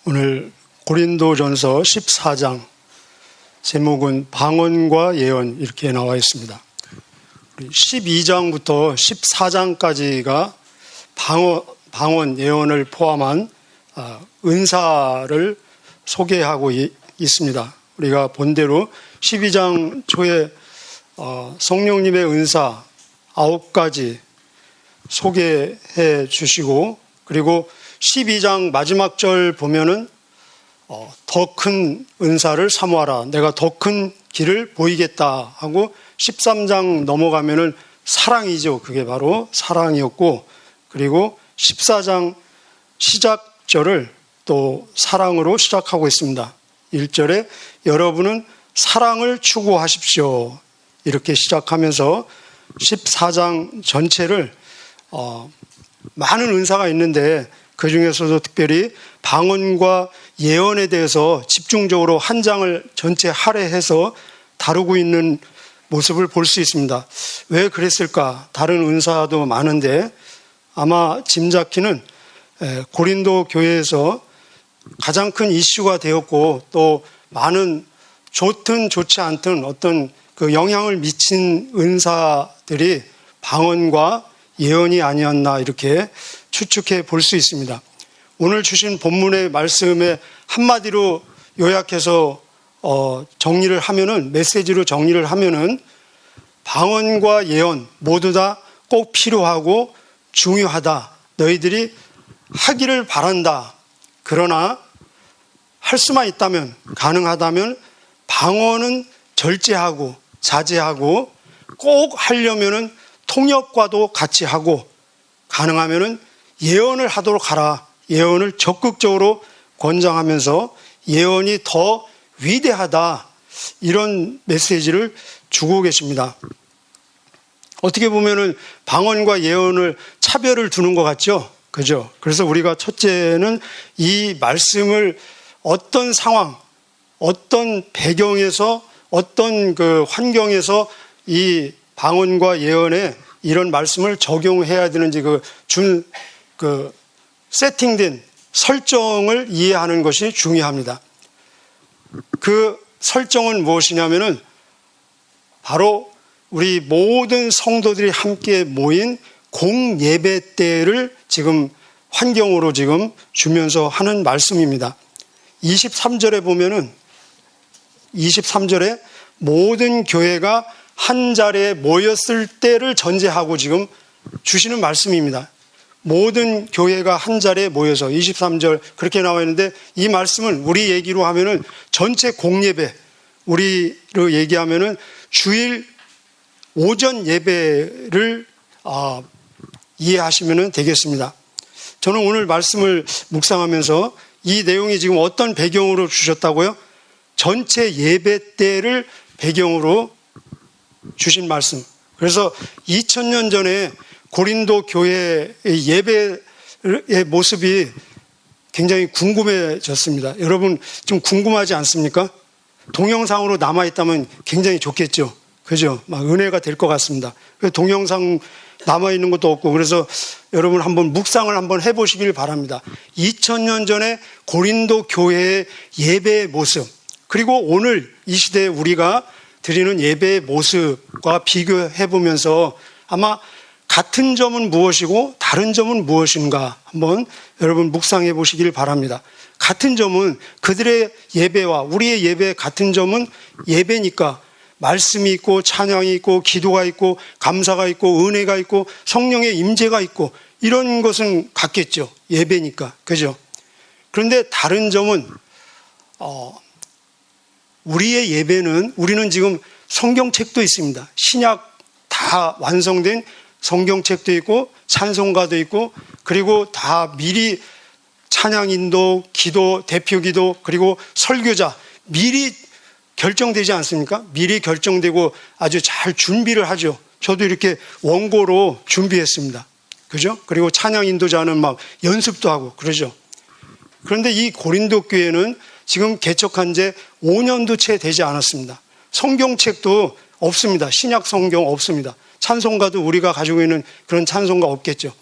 오늘 고린도전서 14장 제목은 방언과 예언 이렇게 나와 있습니다. 12장부터 14장까지가 방언, 예언을 포함한 은사를 소개하고 있습니다. 우리가 본대로 12장 초에 성령님의 은사 9가지 소개해 주시고, 그리고 12장 마지막 절 보면은 더 큰 은사를 사모하라, 내가 더 큰 길을 보이겠다 하고, 13장 넘어가면은 사랑이죠. 그게 바로 사랑이었고, 그리고 14장 시작절을 또 사랑으로 시작하고 있습니다. 1절에 여러분은 사랑을 추구하십시오 이렇게 시작하면서 14장 전체를 많은 은사가 있는데 그 중에서도 특별히 방언과 예언에 대해서 집중적으로 한 장을 전체 할애해서 다루고 있는 모습을 볼 수 있습니다. 왜 그랬을까? 다른 은사도 많은데 아마 짐작키는 고린도 교회에서 가장 큰 이슈가 되었고, 또 많은 좋든 좋지 않든 어떤 그 영향을 미친 은사들이 방언과 예언이 아니었나 이렇게 추측해 볼 수 있습니다. 오늘 주신 본문의 말씀에 한마디로 요약해서 정리를 하면은, 메시지로 정리를 하면은, 방언과 예언 모두 다 꼭 필요하고 중요하다. 너희들이 하기를 바란다. 그러나 할 수만 있다면, 가능하다면 방언은 절제하고 자제하고, 꼭 하려면은 통역과도 같이 하고, 가능하면은 예언을 하도록 하라. 예언을 적극적으로 권장하면서 예언이 더 위대하다, 이런 메시지를 주고 계십니다. 어떻게 보면은 방언과 예언을 차별을 두는 것 같죠? 그죠? 그래서 우리가 첫째는 이 말씀을 어떤 상황, 어떤 배경에서, 어떤 그 환경에서 이 방언과 예언에 이런 말씀을 적용해야 되는지 세팅된 설정을 이해하는 것이 중요합니다. 그 설정은 무엇이냐면은 바로 우리 모든 성도들이 함께 모인 공예배 때를 지금 환경으로 지금 주면서 하는 말씀입니다. 23절에 보면은 23절에 모든 교회가 한 자리에 모였을 때를 전제하고 지금 주시는 말씀입니다. 모든 교회가 한 자리에 모여서, 23절 그렇게 나와 있는데, 이 말씀은 우리 얘기로 하면은 전체 공예배, 우리로 얘기하면은 주일 오전 예배를 이해하시면 되겠습니다. 저는 오늘 말씀을 묵상하면서 이 내용이 지금 어떤 배경으로 주셨다고요? 전체 예배 때를 배경으로 주신 말씀. 그래서 2000년 전에 고린도 교회의 예배의 모습이 굉장히 궁금해졌습니다. 여러분 좀 궁금하지 않습니까? 동영상으로 남아있다면 굉장히 좋겠죠. 그죠? 막 은혜가 될 것 같습니다. 동영상 남아있는 것도 없고, 그래서 여러분 한번 묵상을 한번 해보시길 바랍니다. 2000년 전에 고린도 교회의 예배의 모습, 그리고 오늘 이 시대에 우리가 드리는 예배의 모습과 비교해보면서 아마 같은 점은 무엇이고 다른 점은 무엇인가 한번 여러분 묵상해 보시길 바랍니다. 같은 점은, 그들의 예배와 우리의 예배의 같은 점은 예배니까 말씀이 있고 찬양이 있고 기도가 있고 감사가 있고 은혜가 있고 성령의 임재가 있고, 이런 것은 같겠죠. 예배니까. 그죠? 그런데 다른 점은 우리의 예배는, 우리는 지금 성경책도 있습니다. 신약 다 완성된 성경책도 있고 찬송가도 있고, 그리고 다 미리 찬양인도, 기도, 대표기도, 그리고 설교자 미리 결정되지 않습니까? 미리 결정되고 아주 잘 준비를 하죠. 저도 이렇게 원고로 준비했습니다. 그죠? 그리고 찬양 인도자는 막 연습도 하고 그러죠. 그런데 이 고린도 교회는 지금 개척한 지 5년도 채 되지 않았습니다. 성경책도 없습니다. 신약 성경 없습니다. 찬송가도 우리가 가지고 있는 그런 찬송가 없겠죠.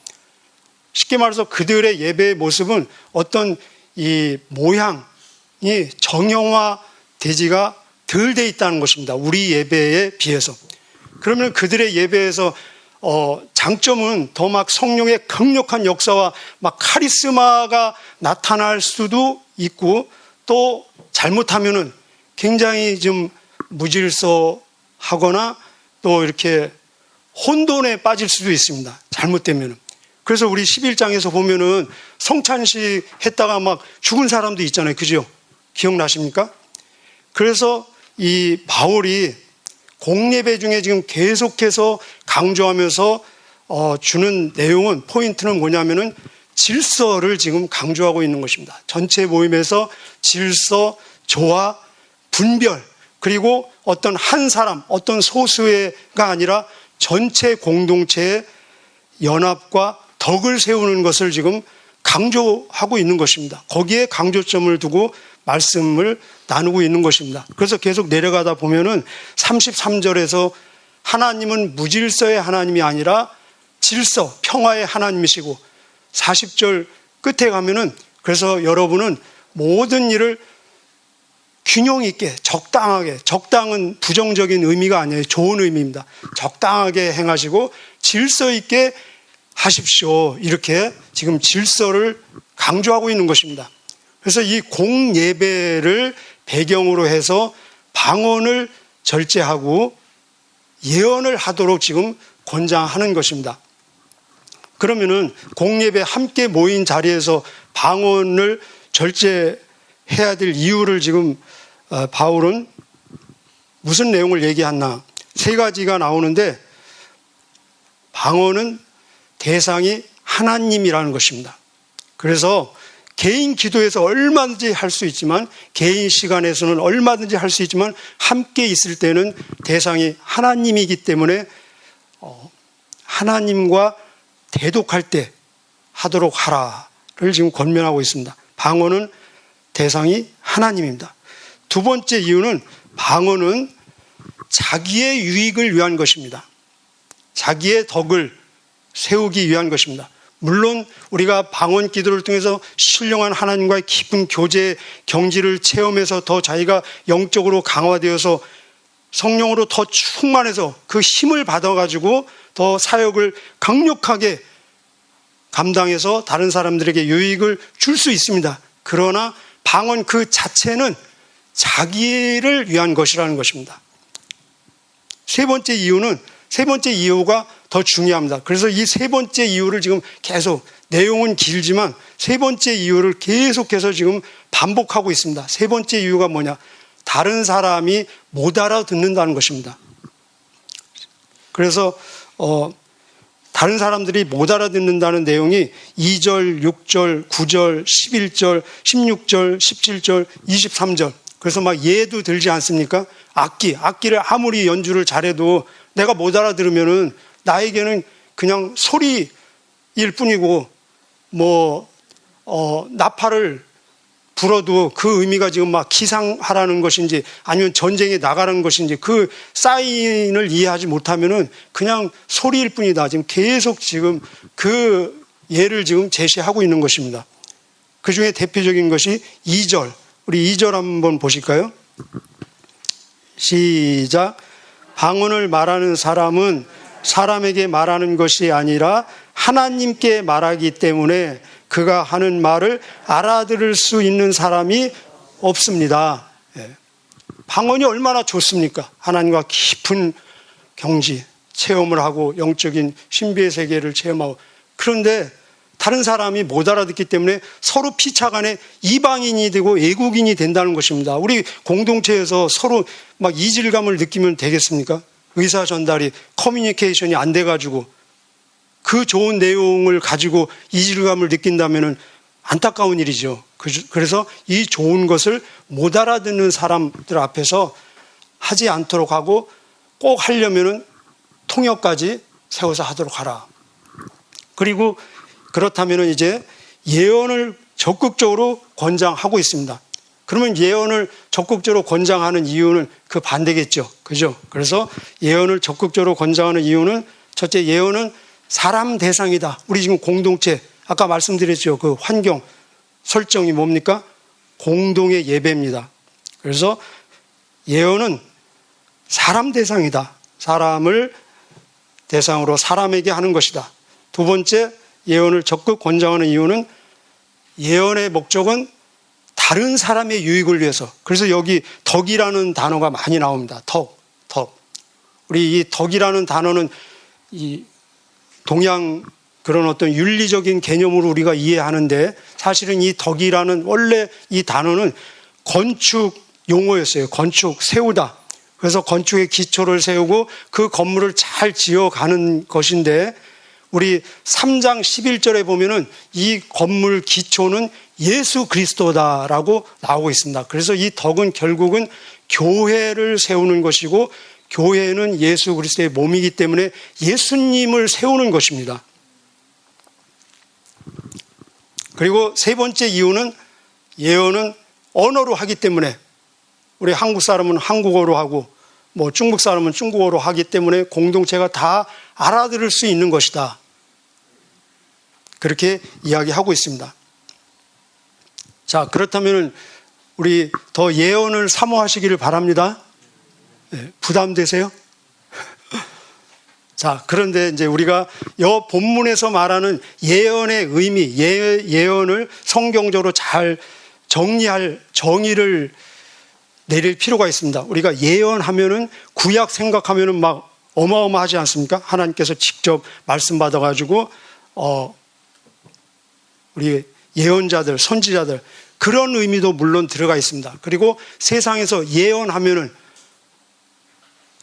쉽게 말해서 그들의 예배의 모습은 어떤 이 모양이 정형화되지가 덜 돼 있다는 것입니다. 우리 예배에 비해서. 그러면 그들의 예배에서 장점은 더 막 성령의 강력한 역사와 막 카리스마가 나타날 수도 있고, 또 잘못하면은 굉장히 좀 무질서하거나 또 이렇게 혼돈에 빠질 수도 있습니다. 잘못되면은. 그래서 우리 11장에서 보면은 성찬식 했다가 막 죽은 사람도 있잖아요. 그죠? 기억나십니까? 그래서 이 바울이 공예배 중에 지금 계속해서 강조하면서 주는 내용은, 포인트는 뭐냐면은 질서를 지금 강조하고 있는 것입니다. 전체 모임에서 질서, 조화, 분별, 그리고 어떤 한 사람, 어떤 소수가 아니라 전체 공동체의 연합과 덕을 세우는 것을 지금 강조하고 있는 것입니다. 거기에 강조점을 두고 말씀을 나누고 있는 것입니다. 그래서 계속 내려가다 보면은 33절에서 하나님은 무질서의 하나님이 아니라 질서, 평화의 하나님이시고, 40절 끝에 가면은 그래서 여러분은 모든 일을 균형 있게, 적당하게, 적당은 부정적인 의미가 아니에요. 좋은 의미입니다. 적당하게 행하시고 질서 있게 하십시오. 이렇게 지금 질서를 강조하고 있는 것입니다. 그래서 이 공예배를 배경으로 해서 방언을 절제하고 예언을 하도록 지금 권장하는 것입니다. 그러면은 공예배 함께 모인 자리에서 방언을 절제해야 될 이유를 지금 바울은 무슨 내용을 얘기하나, 세 가지가 나오는데, 방언은 대상이 하나님이라는 것입니다. 그래서 개인 기도에서 얼마든지 할 수 있지만, 개인 시간에서는 얼마든지 할 수 있지만, 함께 있을 때는 대상이 하나님이기 때문에 하나님과 대독할 때 하도록 하라를 지금 권면하고 있습니다. 방언은 대상이 하나님입니다. 두 번째 이유는 방언은 자기의 유익을 위한 것입니다. 자기의 덕을 세우기 위한 것입니다. 물론 우리가 방언 기도를 통해서 신령한 하나님과의 깊은 교제 경지를 체험해서 더 자기가 영적으로 강화되어서 성령으로 더 충만해서 그 힘을 받아가지고 더 사역을 강력하게 감당해서 다른 사람들에게 유익을 줄 수 있습니다. 그러나 방언 그 자체는 자기를 위한 것이라는 것입니다. 세 번째 이유가 더 중요합니다. 그래서 이 세 번째 이유를 지금 계속, 내용은 길지만 세 번째 이유를 계속해서 지금 반복하고 있습니다. 세 번째 이유가 뭐냐? 다른 사람이 못 알아듣는다는 것입니다. 그래서 다른 사람들이 못 알아듣는다는 내용이 2절, 6절, 9절, 11절, 16절, 17절, 23절. 그래서 막 예도 들지 않습니까? 악기를 아무리 연주를 잘해도 내가 못 알아들으면은 나에게는 그냥 소리일 뿐이고, 나팔을 불어도 그 의미가 지금 막 기상하라는 것인지 아니면 전쟁에 나가라는 것인지 그 사인을 이해하지 못하면은 그냥 소리일 뿐이다. 지금 계속 지금 그 예를 지금 제시하고 있는 것입니다. 그 중에 대표적인 것이 2절. 우리 2절 한번 보실까요? 시작. 방언을 말하는 사람은 사람에게 말하는 것이 아니라 하나님께 말하기 때문에 그가 하는 말을 알아들을 수 있는 사람이 없습니다. 방언이 얼마나 좋습니까? 하나님과 깊은 경지, 체험을 하고 영적인 신비의 세계를 체험하고, 그런데 다른 사람이 못 알아듣기 때문에 서로 피차간에 이방인이 되고 애국인이 된다는 것입니다. 우리 공동체에서 서로 막 이질감을 느끼면 되겠습니까? 의사 전달이, 커뮤니케이션이 안 돼가지고 그 좋은 내용을 가지고 이질감을 느낀다면 안타까운 일이죠. 그래서 이 좋은 것을 못 알아듣는 사람들 앞에서 하지 않도록 하고, 꼭 하려면 통역까지 세워서 하도록 하라. 그리고 그렇다면 이제 예언을 적극적으로 권장하고 있습니다. 그러면 예언을 적극적으로 권장하는 이유는 그 반대겠죠. 그죠? 그래서 예언을 적극적으로 권장하는 이유는, 첫째, 예언은 사람 대상이다. 우리 지금 공동체, 아까 말씀드렸죠. 그 환경, 설정이 뭡니까? 공동의 예배입니다. 그래서 예언은 사람 대상이다. 사람을 대상으로 사람에게 하는 것이다. 두 번째, 예언을 적극 권장하는 이유는 예언의 목적은 다른 사람의 유익을 위해서. 그래서 여기 덕이라는 단어가 많이 나옵니다. 덕. 우리 이 덕이라는 단어는 이 동양 그런 어떤 윤리적인 개념으로 우리가 이해하는데, 사실은 이 덕이라는 원래 이 단어는 건축 용어였어요. 건축, 세우다. 그래서 건축의 기초를 세우고 그 건물을 잘 지어가는 것인데, 우리 3장 11절에 보면은 이 건물 기초는 예수 그리스도다라고 나오고 있습니다. 그래서 이 덕은 결국은 교회를 세우는 것이고, 교회는 예수 그리스도의 몸이기 때문에 예수님을 세우는 것입니다. 그리고 세 번째 이유는 예언은 언어로 하기 때문에, 우리 한국 사람은 한국어로 하고 뭐 중국 사람은 중국어로 하기 때문에 공동체가 다 알아들을 수 있는 것이다. 그렇게 이야기하고 있습니다. 자, 그렇다면 우리 더 예언을 사모하시기를 바랍니다. 네, 부담되세요? 자, 그런데 이제 우리가 이 본문에서 말하는 예언의 의미, 예언을 성경적으로 잘 정의를 내릴 필요가 있습니다. 우리가 예언하면은, 구약 생각하면은 막 어마어마하지 않습니까? 하나님께서 직접 말씀 받아가지고, 우리 예언자들, 선지자들, 그런 의미도 물론 들어가 있습니다. 그리고 세상에서 예언하면은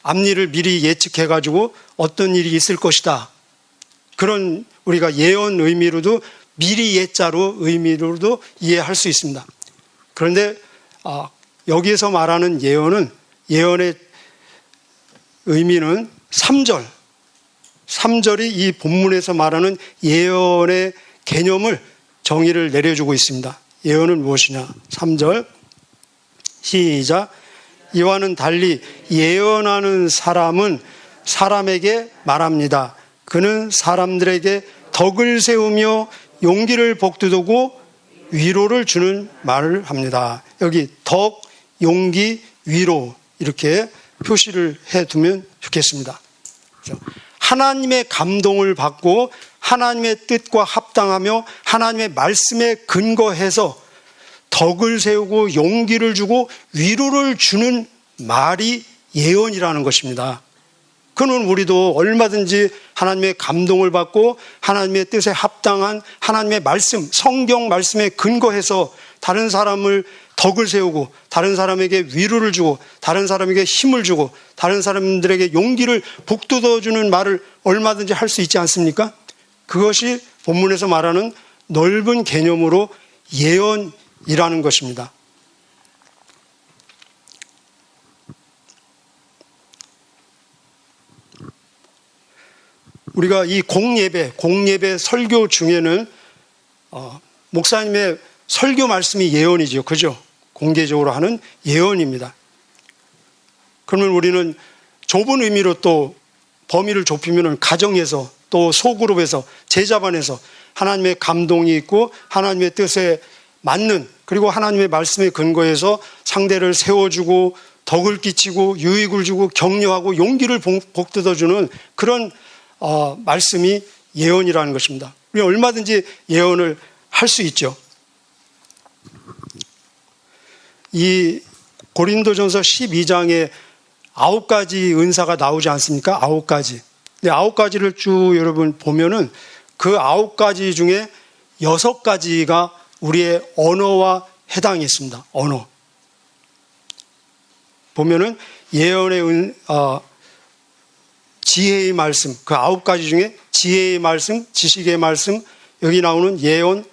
앞일을 미리 예측해가지고 어떤 일이 있을 것이다. 그런 우리가 예언 의미로도, 미리 예자로 의미로도 이해할 수 있습니다. 그런데 여기에서 말하는 예언은, 예언의 의미는 3절이 이 본문에서 말하는 예언의 개념을 정의를 내려주고 있습니다. 예언은 무엇이냐? 3절 시작. 이와는 달리 예언하는 사람은 사람에게 말합니다. 그는 사람들에게 덕을 세우며 용기를 복돋우고 위로를 주는 말을 합니다. 여기 덕, 용기, 위로 이렇게 표시를 해두면 좋겠습니다. 하나님의 감동을 받고 하나님의 뜻과 합당하며 하나님의 말씀에 근거해서 덕을 세우고 용기를 주고 위로를 주는 말이 예언이라는 것입니다. 그는 우리도 얼마든지 하나님의 감동을 받고 하나님의 뜻에 합당한 하나님의 말씀, 성경 말씀에 근거해서 다른 사람을 덕을 세우고 다른 사람에게 위로를 주고 다른 사람에게 힘을 주고 다른 사람들에게 용기를 북돋워주는 말을 얼마든지 할 수 있지 않습니까? 그것이 본문에서 말하는 넓은 개념으로 예언이라는 것입니다. 우리가 이 공예배 설교 중에는 목사님의 설교 말씀이 예언이죠. 그죠? 공개적으로 하는 예언입니다. 그러면 우리는 좁은 의미로 또 범위를 좁히면 가정에서 또 소그룹에서 제자반에서 하나님의 감동이 있고 하나님의 뜻에 맞는, 그리고 하나님의 말씀에 근거해서 상대를 세워주고 덕을 끼치고 유익을 주고 격려하고 용기를 복돋아주는 그런 말씀이 예언이라는 것입니다. 우리 얼마든지 예언을 할 수 있죠. 이 고린도전서 12장에 9가지 은사가 나오지 않습니까? 9가지. 근데 9가지를 쭉 여러분 보면은 그 9가지 중에 6가지가 우리의 언어와 해당이 있습니다. 언어. 보면은 예언의 지혜의 말씀, 그 9가지 중에 지혜의 말씀, 지식의 말씀, 여기 나오는 예언,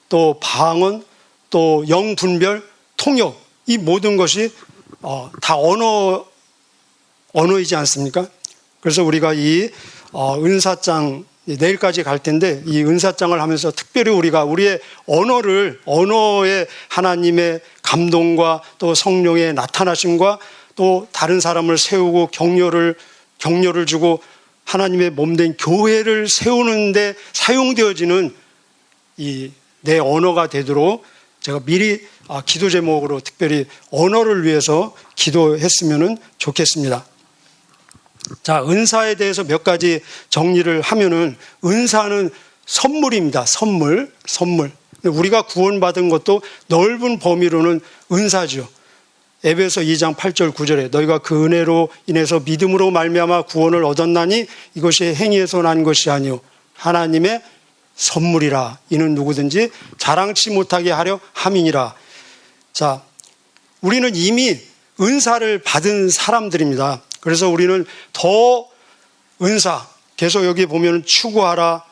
또 방언, 또 영분별, 통역, 이 모든 것이 다 언어이지 않습니까? 그래서 우리가 이 은사장, 내일까지 갈 텐데 이 은사장을 하면서 특별히 우리가 우리의 언어의 하나님의 감동과 또 성령의 나타나심과 또 다른 사람을 세우고 격려를 주고 하나님의 몸된 교회를 세우는데 사용되어지는 이 내 언어가 되도록 제가 미리 기도 제목으로 특별히 언어를 위해서 기도했으면 좋겠습니다. 자, 은사에 대해서 몇 가지 정리를 하면은 은사는 선물입니다. 선물. 우리가 구원받은 것도 넓은 범위로는 은사죠. 에베소 2장 8절 9절에 너희가 그 은혜로 인해서 믿음으로 말미암아 구원을 얻었나니 이것이 행위에서 난 것이 아니요 하나님의 선물이라. 이는 누구든지 자랑치 못하게 하려 함이니라. 자, 우리는 이미 은사를 받은 사람들입니다. 그래서 우리는 더 은사, 계속 여기 보면 추구하라,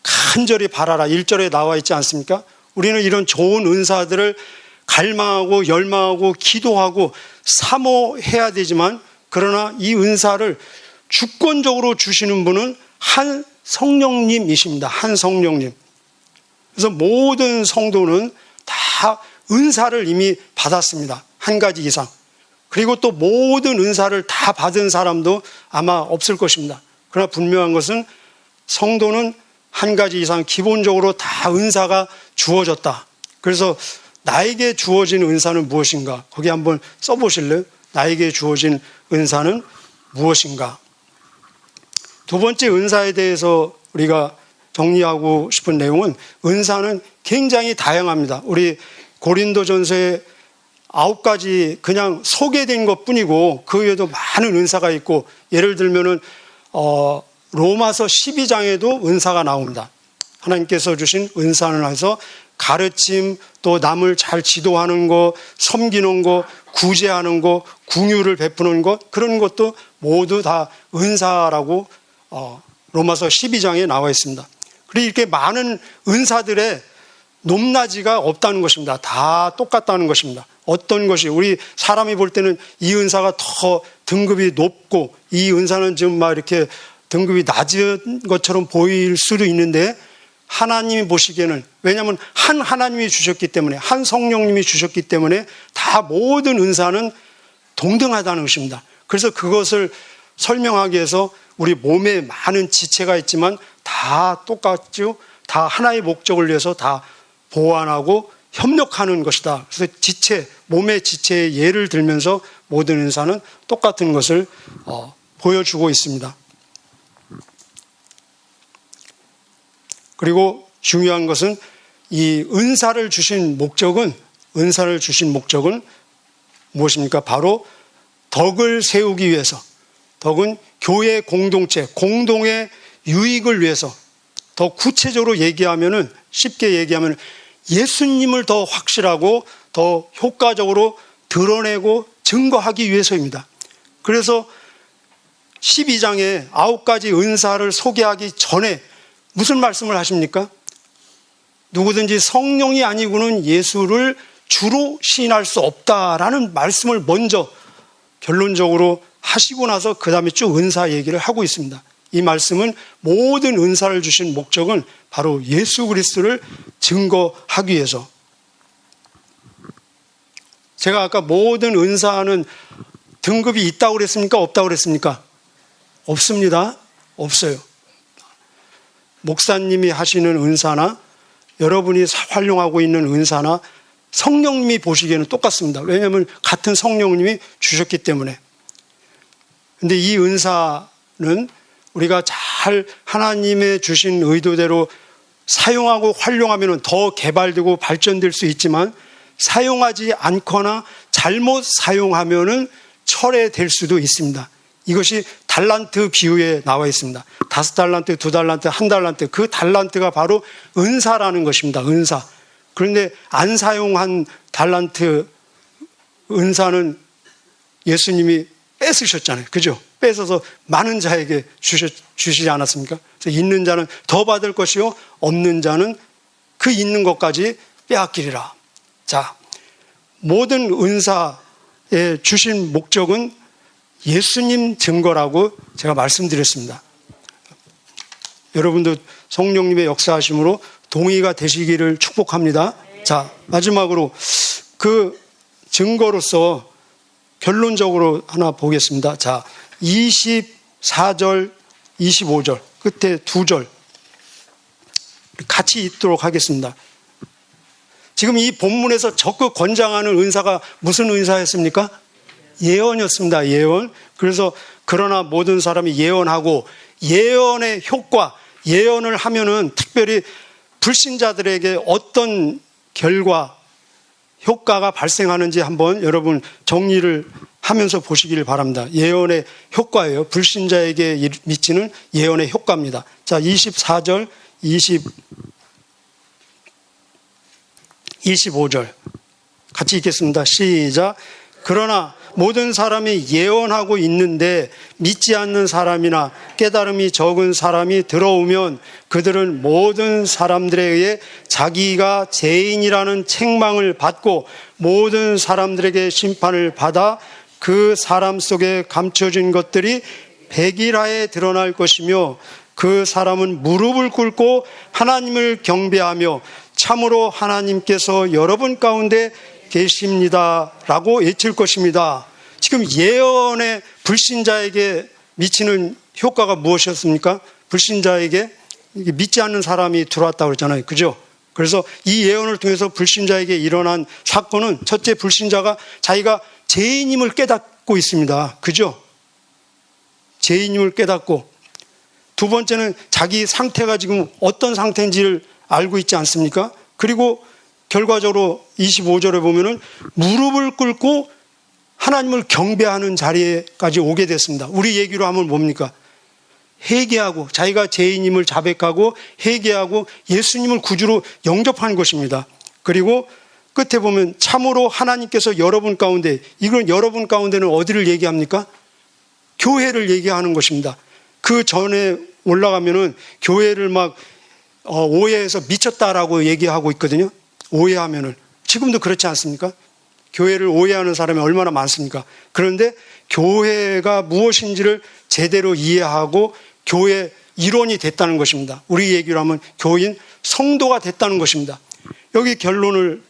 간절히 바라라 1절에 나와 있지 않습니까? 우리는 이런 좋은 은사들을 갈망하고 열망하고 기도하고 사모해야 되지만, 그러나 이 은사를 주권적으로 주시는 분은 한 성령님이십니다. 한 성령님. 그래서 모든 성도는 다 은사를 이미 받았습니다. 한 가지 이상. 그리고 또 모든 은사를 다 받은 사람도 아마 없을 것입니다. 그러나 분명한 것은 성도는 한 가지 이상 기본적으로 다 은사가 주어졌다. 그래서 나에게 주어진 은사는 무엇인가? 거기 한번 써보실래요? 나에게 주어진 은사는 무엇인가? 두 번째 은사에 대해서 우리가 정리하고 싶은 내용은 은사는 굉장히 다양합니다. 우리 고린도전서에 9가지 그냥 소개된 것 뿐이고 그 외에도 많은 은사가 있고, 예를 들면은 로마서 12장에도 은사가 나옵니다. 하나님께서 주신 은사를 해서 가르침, 또 남을 잘 지도하는 것, 섬기는 것, 구제하는 것, 궁유를 베푸는 것, 그런 것도 모두 다 은사라고 로마서 12장에 나와 있습니다. 그리고 이렇게 많은 은사들의 높낮이가 없다는 것입니다. 다 똑같다는 것입니다. 어떤 것이 우리 사람이 볼 때는 이 은사가 더 등급이 높고 이 은사는 좀 막 이렇게 등급이 낮은 것처럼 보일 수도 있는데, 하나님이 보시기에는, 왜냐하면 한 하나님이 주셨기 때문에, 한 성령님이 주셨기 때문에 다 모든 은사는 동등하다는 것입니다. 그래서 그것을 설명하기 위해서 우리 몸에 많은 지체가 있지만 다 똑같죠. 다 하나의 목적을 위해서 다 보완하고 협력하는 것이다. 그래서 지체, 몸의 지체의 예를 들면서 모든 은사는 똑같은 것을 보여주고 있습니다. 그리고 중요한 것은 이 은사를 주신 목적은 무엇입니까? 바로 덕을 세우기 위해서, 덕은 교회 공동체, 공동의 유익을 위해서, 더 구체적으로 얘기하면은, 쉽게 얘기하면 예수님을 더 확실하고 더 효과적으로 드러내고 증거하기 위해서입니다. 그래서 12장에 9가지 은사를 소개하기 전에 무슨 말씀을 하십니까? 누구든지 성령이 아니고는 예수를 주로 시인할 수 없다라는 말씀을 먼저 결론적으로 하시고 나서 그 다음에 쭉 은사 얘기를 하고 있습니다. 이 말씀은 모든 은사를 주신 목적은 바로 예수 그리스도를 증거하기 위해서. 제가 아까 모든 은사는 등급이 있다고 그랬습니까? 없다고 그랬습니까? 없습니다. 없어요. 목사님이 하시는 은사나 여러분이 활용하고 있는 은사나 성령님이 보시기에는 똑같습니다. 왜냐하면 같은 성령님이 주셨기 때문에. 근데 이 은사는 우리가 잘 하나님의 주신 의도대로 사용하고 활용하면 더 개발되고 발전될 수 있지만, 사용하지 않거나 잘못 사용하면 철회될 수도 있습니다. 이것이 달란트 비유에 나와 있습니다. 5달란트, 2달란트, 1달란트. 그 달란트가 바로 은사라는 것입니다. 은사. 그런데 안 사용한 달란트 은사는 예수님이 뺏으셨잖아요. 그죠? 뺏어서 많은 자에게 주시지 않았습니까? 그래서 있는 자는 더 받을 것이요, 없는 자는 그 있는 것까지 빼앗기리라. 자, 모든 은사에 주신 목적은 예수님 증거라고 제가 말씀드렸습니다. 여러분도 성령님의 역사하심으로 동의가 되시기를 축복합니다. 자, 마지막으로 그 증거로서 결론적으로 하나 보겠습니다. 자, 24절, 25절, 끝에 2절 같이 읽도록 하겠습니다. 지금 이 본문에서 적극 권장하는 은사가 무슨 은사였습니까? 예언이었습니다. 예언. 그래서 그러나 모든 사람이 예언하고 예언의 효과, 예언을 하면은 특별히 불신자들에게 어떤 결과, 효과가 발생하는지 한번 여러분 정리를 하면서 보시길 바랍니다. 예언의 효과예요. 불신자에게 미치는 예언의 효과입니다. 자, 24절, 25절 같이 읽겠습니다. 시작. 그러나 모든 사람이 예언하고 있는데 믿지 않는 사람이나 깨달음이 적은 사람이 들어오면 그들은 모든 사람들에 의해 자기가 죄인이라는 책망을 받고 모든 사람들에게 심판을 받아 그 사람 속에 감춰진 것들이 백일하에 드러날 것이며 그 사람은 무릎을 꿇고 하나님을 경배하며 참으로 하나님께서 여러분 가운데 계십니다 라고 외칠 것입니다. 지금 예언의 불신자에게 미치는 효과가 무엇이었습니까? 불신자에게 믿지 않는 사람이 들어왔다고 그랬잖아요. 그죠? 그래서 이 예언을 통해서 불신자에게 일어난 사건은 첫째, 불신자가 자기가 죄인임을 깨닫고 있습니다. 그죠? 죄인임을 깨닫고, 두 번째는 자기 상태가 지금 어떤 상태인지를 알고 있지 않습니까? 그리고 결과적으로 25절에 보면은 무릎을 꿇고 하나님을 경배하는 자리에까지 오게 됐습니다. 우리 얘기로 하면 뭡니까? 회개하고 자기가 죄인임을 자백하고 회개하고 예수님을 구주로 영접하는 것입니다. 그리고 끝에 보면 참으로 하나님께서 여러분 가운데, 이건 여러분 가운데는 어디를 얘기합니까? 교회를 얘기하는 것입니다. 그 전에 올라가면은 교회를 막 오해해서 미쳤다라고 얘기하고 있거든요. 오해하면은. 지금도 그렇지 않습니까? 교회를 오해하는 사람이 얼마나 많습니까? 그런데 교회가 무엇인지를 제대로 이해하고 교회 일원이 됐다는 것입니다. 우리 얘기로 하면 교인, 성도가 됐다는 것입니다. 여기 결론을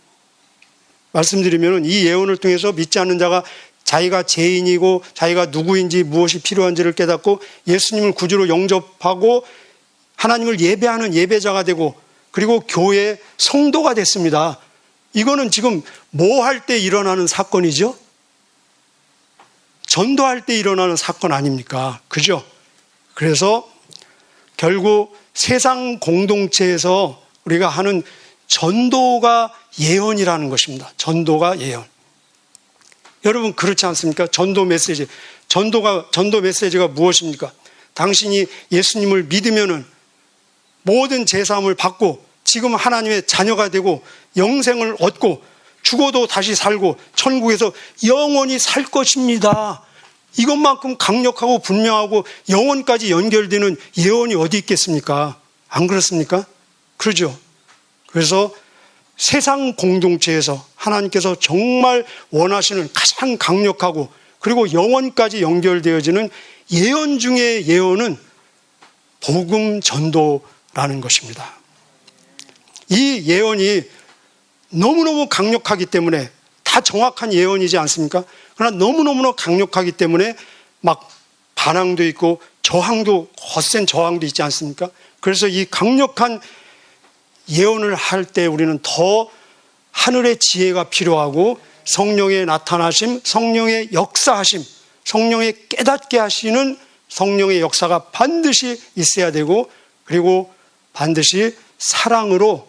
말씀드리면 이 예언을 통해서 믿지 않는 자가 자기가 죄인이고 자기가 누구인지 무엇이 필요한지를 깨닫고 예수님을 구주로 영접하고 하나님을 예배하는 예배자가 되고 그리고 교회의 성도가 됐습니다. 이거는 지금 뭐 할 때 일어나는 사건이죠? 전도할 때 일어나는 사건 아닙니까? 그죠? 그래서 결국 세상 공동체에서 우리가 하는 전도가 예언이라는 것입니다. 전도가 예언. 여러분 그렇지 않습니까? 전도 메시지. 전도 메시지가 무엇입니까? 당신이 예수님을 믿으면은 모든 죄사함을 받고 지금 하나님의 자녀가 되고 영생을 얻고 죽어도 다시 살고 천국에서 영원히 살 것입니다. 이것만큼 강력하고 분명하고 영원까지 연결되는 예언이 어디 있겠습니까? 안 그렇습니까? 그러죠. 그래서 세상 공동체에서 하나님께서 정말 원하시는 가장 강력하고 그리고 영원까지 연결되어지는 예언 중의 예언은 복음 전도라는 것입니다. 이 예언이 너무너무 강력하기 때문에 다 정확한 예언이지 않습니까? 그러나 너무너무 강력하기 때문에 막 반항도 있고 저항도, 거센 저항도 있지 않습니까? 그래서 이 강력한 예언을 할 때 우리는 더 하늘의 지혜가 필요하고 성령의 나타나심, 성령의 역사하심, 성령의 깨닫게 하시는 성령의 역사가 반드시 있어야 되고 그리고 반드시 사랑으로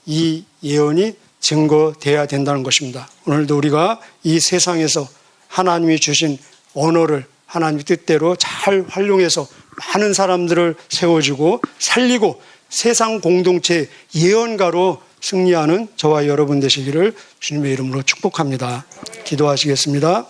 이 예언이 증거되어야 된다는 것입니다. 오늘도 우리가 이 세상에서 하나님이 주신 언어를 하나님의 뜻대로 잘 활용해서 많은 사람들을 세워주고 살리고 세상 공동체 예언가로 승리하는 저와 여러분 되시기를 주님의 이름으로 축복합니다. 기도하시겠습니다.